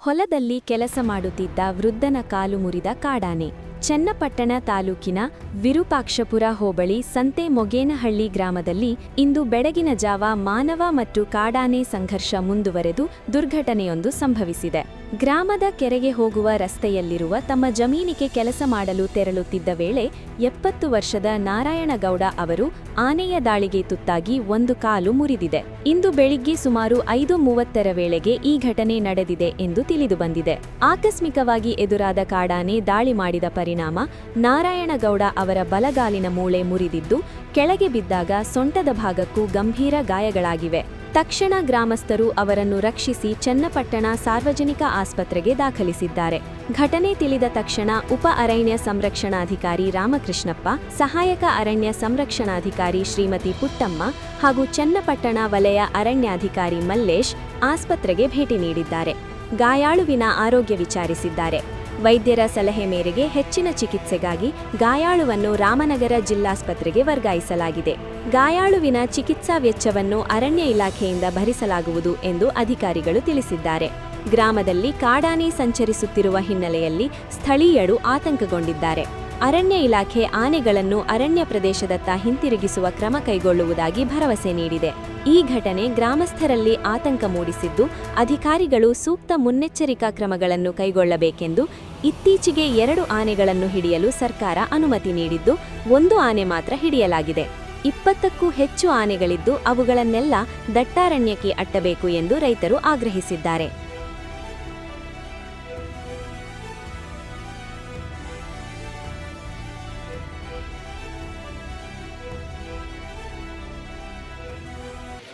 ಹೊಲದಲ್ಲಿ ಕೆಲಸ ಮಾಡುತ್ತಿದ್ದ ವೃದ್ಧನ ಕಾಲು ಮುರಿದ ಕಾಡಾನೆ. ಚನ್ನಪಟ್ಟಣ ತಾಲೂಕಿನ ವಿರೂಪಾಕ್ಷಪುರ ಹೋಬಳಿ ಸಂತೆ ಮೊಗೇನಹಳ್ಳಿ ಗ್ರಾಮದಲ್ಲಿ ಇಂದು ಬೆಳಗಿನ ಜಾವ ಮಾನವ ಮತ್ತು ಕಾಡಾನೆ ಸಂಘರ್ಷ ಮುಂದುವರೆದು ದುರ್ಘಟನೆಯೊಂದು ಸಂಭವಿಸಿದೆ. ಗ್ರಾಮದ ಕೆರೆಗೆ ಹೋಗುವ ರಸ್ತೆಯಲ್ಲಿರುವ ತಮ್ಮ ಜಮೀನಿಗೆ ಕೆಲಸ ಮಾಡಲು ತೆರಳುತ್ತಿದ್ದ ವೇಳೆ 70 ವರ್ಷದ ನಾರಾಯಣಗೌಡ ಅವರು ಆನೆಯ ದಾಳಿಗೆ ತುತ್ತಾಗಿ ಒಂದು ಕಾಲು ಮುರಿದಿದೆ. ಇಂದು ಬೆಳಿಗ್ಗೆ ಸುಮಾರು 5:30 ವೇಳೆಗೆ ಈ ಘಟನೆ ನಡೆದಿದೆ ಎಂದು ತಿಳಿದುಬಂದಿದೆ. ಆಕಸ್ಮಿಕವಾಗಿ ಎದುರಾದ ಕಾಡಾನೆ ದಾಳಿ ಮಾಡಿದ ಪರಿಣಾಮ ನಾರಾಯಣಗೌಡ ಅವರ ಬಲಗಾಲಿನ ಮೂಳೆ ಮುರಿದಿದ್ದು, ಕೆಳಗೆ ಬಿದ್ದಾಗ ಸೊಂಟದ ಭಾಗಕ್ಕೂ ಗಂಭೀರ ಗಾಯಗಳಾಗಿವೆ. ತಕ್ಷಣ ಗ್ರಾಮಸ್ಥರು ಅವರನ್ನು ರಕ್ಷಿಸಿ ಚನ್ನಪಟ್ಟಣ ಸಾರ್ವಜನಿಕ ಆಸ್ಪತ್ರೆಗೆ ದಾಖಲಿಸಿದ್ದಾರೆ. ಘಟನೆ ತಿಳಿದ ತಕ್ಷಣ ಉಪ ಅರಣ್ಯ ಸಂರಕ್ಷಣಾಧಿಕಾರಿ ರಾಮಕೃಷ್ಣಪ್ಪ, ಸಹಾಯಕ ಅರಣ್ಯ ಸಂರಕ್ಷಣಾಧಿಕಾರಿ ಶ್ರೀಮತಿ ಪುಟ್ಟಮ್ಮ ಹಾಗೂ ಚನ್ನಪಟ್ಟಣ ವಲಯ ಅರಣ್ಯಾಧಿಕಾರಿ ಮಲ್ಲೇಶ್ ಆಸ್ಪತ್ರೆಗೆ ಭೇಟಿ ನೀಡಿದ್ದಾರೆ. ಗಾಯಾಳುವಿನ ಆರೋಗ್ಯ ವಿಚಾರಿಸಿದ್ದಾರೆ. ವೈದ್ಯರ ಸಲಹೆ ಮೇರೆಗೆ ಹೆಚ್ಚಿನ ಚಿಕಿತ್ಸೆಗಾಗಿ ಗಾಯಾಳುವನ್ನು ರಾಮನಗರ ಜಿಲ್ಲಾಸ್ಪತ್ರೆಗೆ ವರ್ಗಾಯಿಸಲಾಗಿದೆ. ಗಾಯಾಳುವಿನ ಚಿಕಿತ್ಸಾ ವೆಚ್ಚವನ್ನು ಅರಣ್ಯ ಇಲಾಖೆಯಿಂದ ಭರಿಸಲಾಗುವುದು ಎಂದು ಅಧಿಕಾರಿಗಳು ತಿಳಿಸಿದ್ದಾರೆ. ಗ್ರಾಮದಲ್ಲಿ ಕಾಡಾನೆ ಸಂಚರಿಸುತ್ತಿರುವ ಹಿನ್ನೆಲೆಯಲ್ಲಿ ಸ್ಥಳೀಯರು ಆತಂಕಗೊಂಡಿದ್ದಾರೆ. ಅರಣ್ಯ ಇಲಾಖೆ ಆನೆಗಳನ್ನು ಅರಣ್ಯ ಪ್ರದೇಶದತ್ತ ಹಿಂತಿರುಗಿಸುವ ಕ್ರಮ ಕೈಗೊಳ್ಳುವುದಾಗಿ ಭರವಸೆ ನೀಡಿದೆ. ಈ ಘಟನೆ ಗ್ರಾಮಸ್ಥರಲ್ಲಿ ಆತಂಕ ಮೂಡಿಸಿದ್ದು, ಅಧಿಕಾರಿಗಳು ಸೂಕ್ತ ಮುನ್ನೆಚ್ಚರಿಕಾ ಕ್ರಮಗಳನ್ನು ಕೈಗೊಳ್ಳಬೇಕೆಂದು ಇತ್ತೀಚೆಗೆ 2 ಆನೆಗಳನ್ನು ಹಿಡಿಯಲು ಸರ್ಕಾರ ಅನುಮತಿ ನೀಡಿದ್ದು, 1 ಆನೆ ಮಾತ್ರ ಹಿಡಿಯಲಾಗಿದೆ. 20ಕ್ಕೂ ಹೆಚ್ಚು ಆನೆಗಳಿದ್ದು ಅವುಗಳನ್ನೆಲ್ಲ ದಟ್ಟಾರಣ್ಯಕ್ಕೆ ಅಟ್ಟಬೇಕು ಎಂದು ರೈತರು ಆಗ್ರಹಿಸಿದ್ದಾರೆ.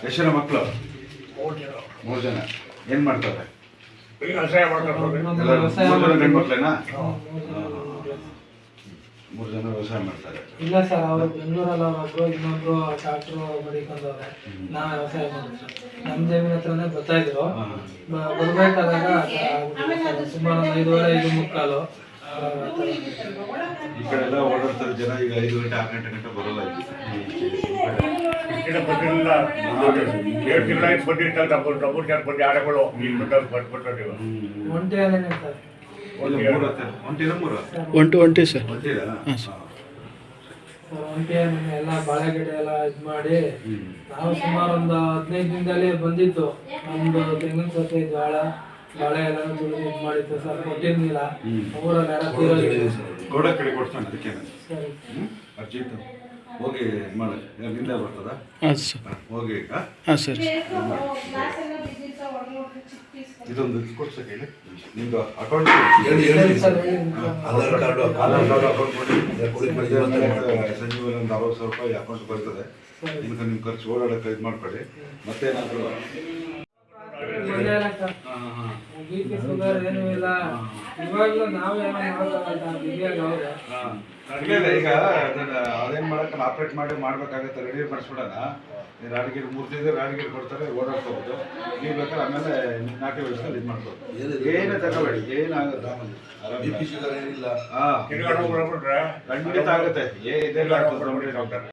ಎಷ್ಟು ಜನ ಮಕ್ಕಳು? 3 ಜನ. ಏನು ಮಾಡ್ತಾರೆ? ವ್ಯವಸಾಯ ಮಾಡ್ತಾರೆ. 3 ಜನ ಗಂಡು ಮಕ್ಕಳೇನಾ? 3 ಜನ ವ್ಯವಸಾಯ ಮಾಡ್ತಾರೆ. ಇಲ್ಲ ಸರ್, ಅವರು ಬೆಂಗಳೂರಲ್ಲಿ ಒಬ್ಬರು ಇನ್ನೊಬ್ರು ಟ್ರಾಕ್ಟರ್ ಮಡಿಕೊಂಡವ್ರೆ. ನಾವು ವ್ಯವಸಾಯ ಮಾಡ್ತೀವಿ. ನಮ್ಮ ಜಮೀನ್ ಹತ್ರನೇ ಬರ್ತಾ ಇದ್ರು. ಬರ್ಬೇಕಾದಾಗ ಸುಮಾರು 5:30 ಈ ಕಡೆ ಎಲ್ಲ ಓಡಾಡ್ತಾರೆ ಜನ. ಈಗ 5 ಗಂಟೆ 6 ಗಂಟೆ ಬರೋಲ್ಲ. ಬಂದಿಲ್ಲ 2 ತಿಂಗಳಾಯ್ತು ಬಂದಿರ್ತಾರೆ. ಡಬ್ಬು ಬಂದು ಆಡೆಗಳು ಒಂಟಿ ಆನೆನೇ ಸರ್. ಒಂಟಿ ಸರ್. ಒಂಟಿ ಆನೆ ಎಲ್ಲ ಬಾಳೆ ಗಿಡ ಎಲ್ಲ ಇದು ಮಾಡಿ ನಾವು ಸುಮಾರು ಒಂದು 15 ದಿನದಲ್ಲಿ ಬಂದಿತ್ತು. ನಮ್ದು ತೆಂಗಿನ ಸೊಸೆ ಬಾಳೆ ಎಲ್ಲ ತುಳಿದು ಇದು ಮಾಡಿತ್ತು ಸರ್. ಕೊಟ್ಟಿರ್ಲಿಲ್ಲ. ಊರಲ್ಲಿ ಯಾರ ಗೋಡ ಕಡೆ ಕೊಡ್ತಾನೆ. ಅದಕ್ಕೆ ಅರ್ಜಿತ್ತು ಹೋಗಿ ಮಾಡಿ ನಿಂದ ಬರ್ತದ. ಹಾಂ ಸರ್. ಹೋಗಿ ಹಾಂ ಸರ್. ಇದೊಂದು ಕೊಡ್ಸಕ್ಕೆ ಹೇಳಿ. ನಿಮ್ದು ಅಕೌಂಟ್ ಆಧಾರ್ ಕಾರ್ಡು ಅಕೌಂಟ್ ಸಂಜೀವನ ಒಂದು 60,000 ರೂಪಾಯಿ ಅಕೌಂಟ್ ಬರ್ತದೆ. ನಿಮ್ಗೆ ನಿಮ್ಮ ಖರ್ಚು ಓಡಾಡಕ್ಕೆ ಇದು ಮಾಡ್ಕೊಳ್ಳಿ. ಮತ್ತೇನಾದರೂ ಬಿ.ಪಿ ಶುಗರ್ ಏನೂ ಇಲ್ಲ. ಇವಾಗಲೂ ನಾವು ಏನೋ ಮಾಡೋಕ್ಕಾಗಲ್ಲ. ಈಗ ಅದೇನು ಮಾಡಕ್ಕೆ ಆಪ್ರೇಟ್ ಮಾಡ್ಬೇಕಾಗತ್ತೆ. ರೆಡಿ ಮಾಡಿಸ್ಬಿಡೋಣ. ರಾಡಿಗೀರು 3 ದಿನ ರಾಡಿಗೀರು ಕೊಡ್ತಾರೆ, ಓಡಾಡ್ಕೋಬೋದು. ನೀವು ಬೇಕಾದ್ರೆ ಆಮೇಲೆ 4 ವರ್ಷದಲ್ಲಿ ಇದು ಮಾಡ್ಬೋದು. ಏನೇ ತಗೋಬೇಡಿ, ಏನಾಗುತ್ತೆ BP ಶುಗರ್ ಏನಿಲ್ಲ. ಖಂಡಿತ ಆಗುತ್ತೆ. ಇದೆಲ್ಲ ಡಾಕ್ಟರ್